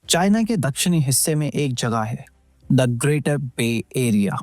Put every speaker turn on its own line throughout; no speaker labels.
China के दक्षिणी हिस्से में एक जगह है, द ग्रेटर बे एरिया।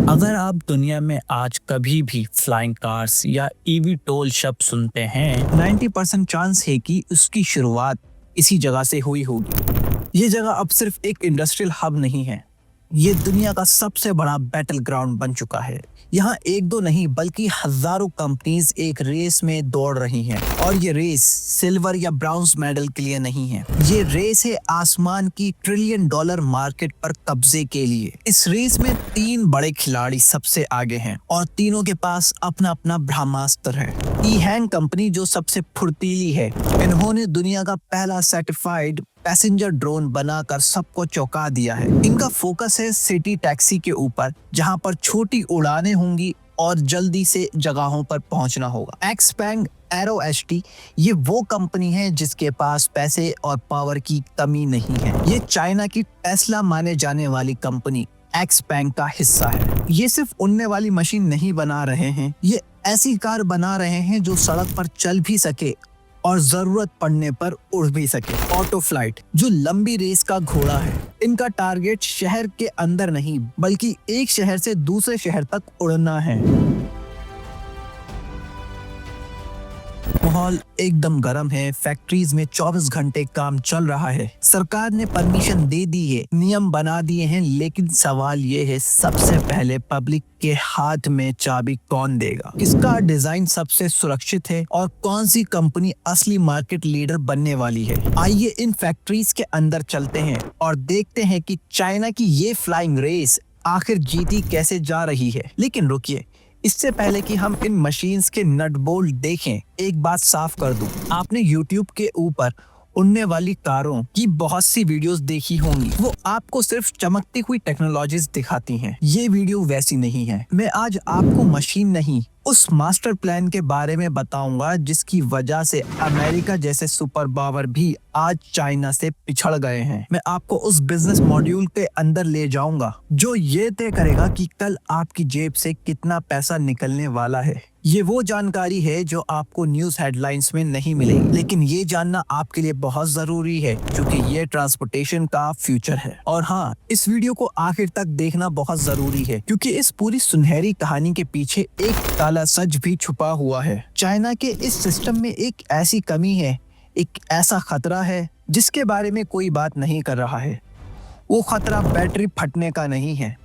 अगर आप दुनिया में आज कभी भी फ्लाइंग कार्स या ईवी टोल शब्द सुनते हैं, 90% चांस है कि उसकी शुरुआत इसी जगह से हुई होगी। ये जगह अब सिर्फ एक इंडस्ट्रियल हब नहीं है, ये दुनिया का सबसे बड़ा बैटल ग्राउंड बन चुका है। यहाँ एक दो नहीं बल्कि हजारों कंपनीज एक रेस में दौड़ रही हैं, और ये रेस सिल्वर या ब्राउन्स मेडल के लिए नहीं है। ये रेस है आसमान की $1 ट्रिलियन मार्केट पर कब्जे के लिए। इस रेस में 3 बड़े खिलाड़ी सबसे आगे हैं और तीनों के पास अपना अपना ब्रह्मास्त्र है। ईहैंग कंपनी जो सबसे फुर्तीली है, इन्होंने दुनिया का पहला सर्टिफाइड पैसेंजर ड्रोन बनाकर सबको चौंका दिया है। इनका फोकस है सिटी टैक्सी के ऊपर, जहां पर छोटी उड़ानें होंगी और जल्दी से जगहों पर पहुंचना होगा। एक्सपैंग एरो एचटी ये वो कंपनी है जिसके पास पैसे और पावर की कमी नहीं है। ये चाइना की टेस्ला माने जाने वाली कंपनी एक्सपैंग का हिस्सा है। ये सिर्फ उड़ने वाली मशीन नहीं बना रहे हैं, ये ऐसी कार बना रहे हैं जो सड़क पर चल भी सके और जरूरत पड़ने पर उड़ भी सके। ऑटो फ्लाइट जो लंबी रेस का घोड़ा है। इनका टारगेट शहर के अंदर नहीं बल्कि एक शहर से दूसरे शहर तक उड़ना है। माहौल एकदम गर्म है, फैक्ट्रीज में 24 घंटे काम चल रहा है। सरकार ने परमिशन दे दी है, नियम बना दिए हैं, लेकिन सवाल ये है सबसे पहले पब्लिक के हाथ में चाबी कौन देगा? किसका डिजाइन सबसे सुरक्षित है और कौन सी कंपनी असली मार्केट लीडर बनने वाली है? आइए इन फैक्ट्रीज के अंदर चलते हैं और देखते हैं कि चाइना की ये फ्लाइंग रेस आखिर जीती कैसे जा रही है। लेकिन रुकिए, इससे पहले कि हम इन मशीन्स के नट बोल्ट देखें, एक बात साफ कर दूं। आपने YouTube के ऊपर उड़ने वाली कारों की बहुत सी वीडियोस देखी होंगी। वो आपको सिर्फ चमकती हुई टेक्नोलॉजीज दिखाती हैं। ये वीडियो वैसी नहीं है। मैं आज आपको मशीन नहीं, उस मास्टर प्लान के बारे में बताऊंगा जिसकी वजह से अमेरिका जैसे सुपर पावर भी आज चाइना से पिछड़ गए हैं। मैं आपको उस बिजनेस मॉड्यूल के अंदर ले जाऊंगा जो ये तय करेगा कि कल आपकी जेब से कितना पैसा निकलने वाला है। ये वो जानकारी है जो आपको न्यूज हेडलाइंस में नहीं मिलेगी, लेकिन ये जानना आपके लिए बहुत जरूरी है क्योंकि ये ट्रांसपोर्टेशन का फ्यूचर है। और हाँ, इस वीडियो को आखिर तक देखना बहुत जरूरी है क्योंकि इस पूरी सुनहरी कहानी के पीछे एक काला सच भी छुपा हुआ है। चाइना के इस सिस्टम में एक ऐसी कमी है, एक ऐसा खतरा है जिसके बारे में कोई बात नहीं कर रहा है। वो खतरा बैटरी फटने का नहीं है,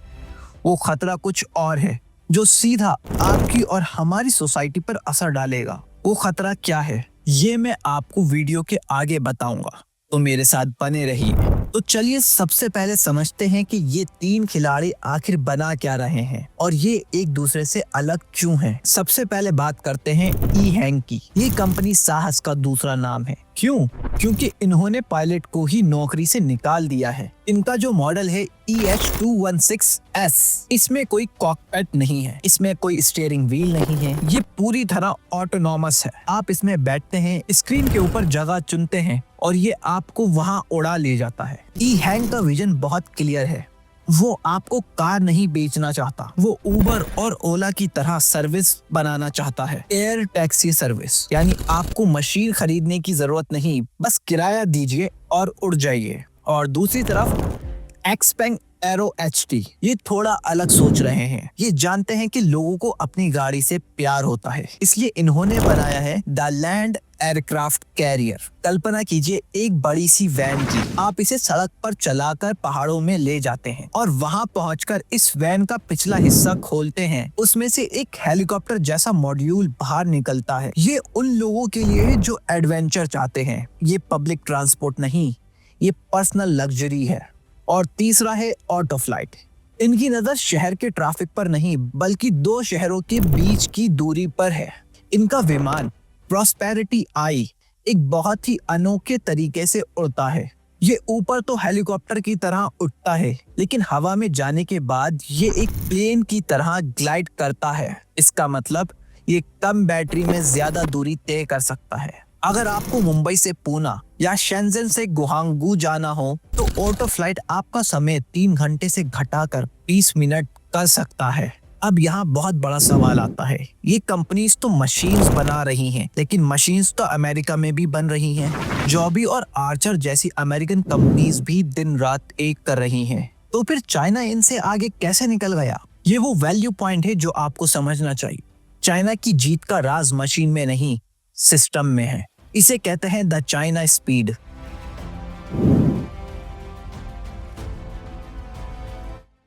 वो खतरा कुछ और है जो सीधा आपकी और हमारी सोसाइटी पर असर डालेगा। वो खतरा क्या है ये मैं आपको वीडियो के आगे बताऊंगा, तो मेरे साथ बने रहिए। तो चलिए सबसे पहले समझते हैं कि ये 3 खिलाड़ी आखिर बना क्या रहे हैं और ये एक दूसरे से अलग क्यों हैं। सबसे पहले बात करते हैं ईहैंग की। ये कंपनी साहस का दूसरा नाम है। क्यों? क्योंकि इन्होंने पायलट को ही नौकरी से निकाल दिया है। इनका जो मॉडल है EH216S, इसमें कोई कॉकपिट नहीं है, इसमें कोई स्टीयरिंग व्हील नहीं है, ये पूरी तरह ऑटोनॉमस है। आप इसमें बैठते हैं, स्क्रीन के ऊपर जगह चुनते हैं और ये आपको वहां उड़ा ले जाता है। ईहैंग का विजन बहुत क्लियर है। वो आपको कार नहीं बेचना चाहता, वो उबर और ओला की तरह सर्विस बनाना चाहता है। एयर टैक्सी सर्विस, यानी आपको मशीन खरीदने की जरूरत नहीं, बस किराया दीजिए और उड़ जाइए। और दूसरी तरफ एक्सपैंग एरो एचटी, ये थोड़ा अलग सोच रहे हैं। ये जानते हैं कि लोगों को अपनी गाड़ी से प्यार होता है, इसलिए इन्होंने बनाया है द लैंड एयरक्राफ्ट कैरियर। कल्पना कीजिए एक बड़ी सी वैन की। आप इसे सड़क पर चलाकर पहाड़ों में ले जाते हैं और वहां पहुंचकर इस वैन का पिछला हिस्सा खोलते हैं। उसमें से एक हेलीकॉप्टर जैसा मॉड्यूल बाहर निकलता है। ये उन लोगों के लिए जो एडवेंचर चाहते हैं। ये पब्लिक ट्रांसपोर्ट नहीं, ये पर्सनल लग्जरी है। और तीसरा है ऑटो फ्लाइट। इनकी नजर शहर के ट्रैफिक पर नहीं बल्कि 2 शहरों के बीच की दूरी पर है। इनका विमान प्रॉस्पेरिटी आई एक बहुत ही अनोखे तरीके से उड़ता है। ये ऊपर तो हेलीकॉप्टर की तरह उड़ता है, लेकिन हवा में जाने के बाद ये एक प्लेन की तरह ग्लाइड करता है। इसका मतलब ये कम बैटरी में ज्यादा दूरी तय कर सकता है। अगर आपको मुंबई से पूना या शेंजन से गुहांगू जाना हो तो ऑटो फ्लाइट आपका समय 3 घंटे से घटाकर 20 मिनट कर सकता है। अब यहाँ बहुत बड़ा सवाल आता है, ये कंपनीज तो मशीन्स बना रही हैं, लेकिन मशीन्स तो अमेरिका में भी बन रही हैं। जॉबी और आर्चर जैसी अमेरिकन कंपनीज भी दिन रात एक कर रही हैं। तो फिर चाइना इनसे आगे कैसे निकल गया? ये वो वैल्यू पॉइंट है जो आपको समझना चाहिए। चाइना की जीत का राज मशीन में नहीं, सिस्टम में है। इसे कहते हैं द चाइना स्पीड।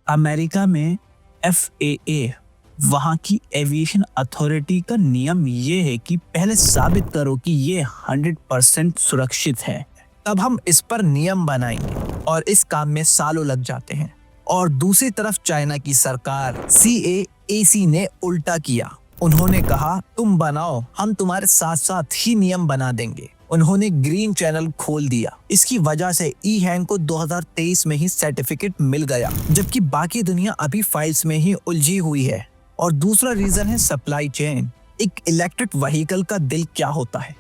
अमेरिका में FAA, वहां की एविएशन अथॉरिटी का नियम ये है कि पहले साबित करो कि ये 100% सुरक्षित है, तब हम इस पर नियम बनाएंगे, और इस काम में सालों लग जाते हैं। और दूसरी तरफ चाइना की सरकार CAAC ने उल्टा किया। उन्होंने कहा तुम बनाओ, हम तुम्हारे साथ साथ ही नियम बना देंगे। उन्होंने ग्रीन चैनल खोल दिया। इसकी वजह से ई-हैंग को 2023 में ही सर्टिफिकेट मिल गया, जबकि बाकी दुनिया अभी फाइल्स में ही उलझी हुई है। और दूसरा रीजन है सप्लाई चेन। एक इलेक्ट्रिक व्हीकल का दिल क्या होता है?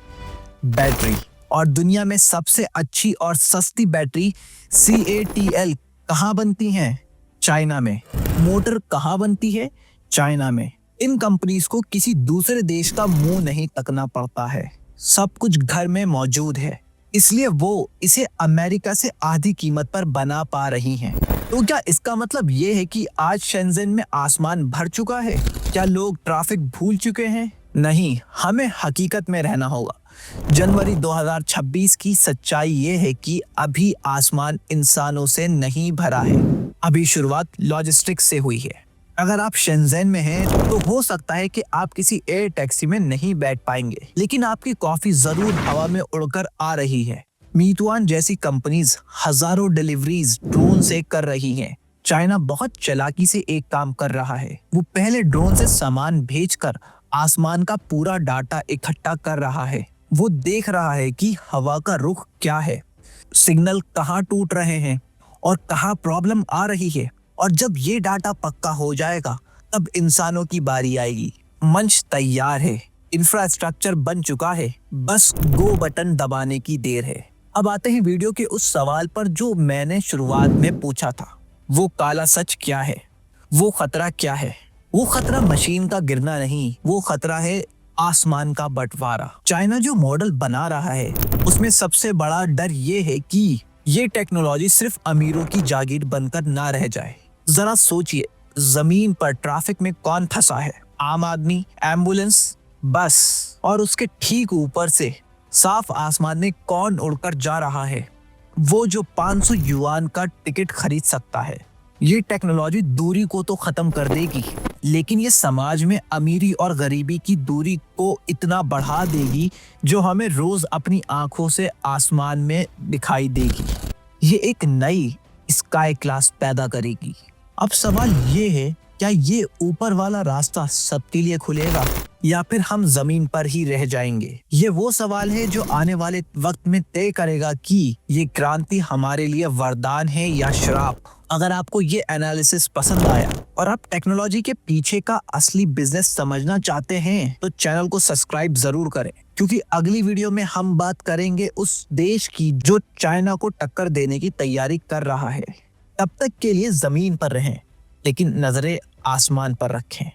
बैटरी। और दुनिया में सबसे अच्छी और सस्ती बैटरी CATL कहाँ बनती है? चाइना में। मोटर कहाँ बनती है? चाइना में। इन कंपनीज को किसी दूसरे देश का मुंह नहीं तकना पड़ता है, सब कुछ घर में मौजूद है, इसलिए वो इसे अमेरिका से आधी कीमत पर बना पा रही हैं। तो क्या इसका मतलब ये है कि आज शेंज़ेन में आसमान भर चुका है? क्या लोग ट्रैफिक भूल चुके हैं? नहीं, हमें हकीकत में रहना होगा। जनवरी 2026 की सच्चाई ये है कि अभी आसमान इंसानों से नहीं भरा है। अभी शुरुआत लॉजिस्टिक्स से हुई है। अगर आप शेंज़ेन में हैं तो हो सकता है कि आप किसी एयर टैक्सी में नहीं बैठ पाएंगे, लेकिन आपकी कॉफी जरूर हवा में उड़कर आ रही है। मीतुआन जैसी कंपनीज हजारों डिलीवरीज ड्रोन से कर रही हैं। चाइना बहुत चालाकी से एक काम कर रहा है। वो पहले ड्रोन से सामान भेजकर आसमान का पूरा डाटा इकट्ठा कर रहा है। वो देख रहा है कि हवा का रुख क्या है, सिग्नल कहाँ टूट रहे हैं और कहाँ प्रॉब्लम आ रही है। और जब ये डाटा पक्का हो जाएगा तब इंसानों की बारी आएगी। मंच तैयार है, इंफ्रास्ट्रक्चर बन चुका है, बस गो बटन दबाने की देर है। अब आते हैं वीडियो के उस सवाल पर जो मैंने शुरुआत में पूछा था। वो काला सच क्या है? वो खतरा क्या है? वो खतरा मशीन का गिरना नहीं, वो खतरा है आसमान का बंटवारा। चाइना जो मॉडल बना रहा है उसमें सबसे बड़ा डर ये है कि ये टेक्नोलॉजी सिर्फ अमीरों की जागीर बनकर ना रह जाए। जरा सोचिए, जमीन पर ट्रैफिक में कौन फंसा है? आम आदमी, एम्बुलेंस, बस। और उसके ठीक ऊपर से साफ आसमान में कौन उड़कर जा रहा है? वो जो 500 युआन का टिकट खरीद सकता है। ये टेक्नोलॉजी दूरी को तो खत्म कर देगी, लेकिन ये समाज में अमीरी और गरीबी की दूरी को इतना बढ़ा देगी जो हमें रोज अपनी आंखों से आसमान में दिखाई देगी। ये एक नई स्काई क्लास पैदा करेगी। अब सवाल ये है, क्या ये ऊपर वाला रास्ता सबके लिए खुलेगा या फिर हम जमीन पर ही रह जाएंगे? ये वो सवाल है जो आने वाले वक्त में तय करेगा कि ये क्रांति हमारे लिए वरदान है या श्राप। अगर आपको ये एनालिसिस पसंद आया और आप टेक्नोलॉजी के पीछे का असली बिजनेस समझना चाहते हैं तो चैनल को सब्सक्राइब जरूर करें, क्योंकि अगली वीडियो में हम बात करेंगे उस देश की जो चाइना को टक्कर देने की तैयारी कर रहा है। तब तक के लिए जमीन पर रहें, लेकिन नजरें आसमान पर रखें।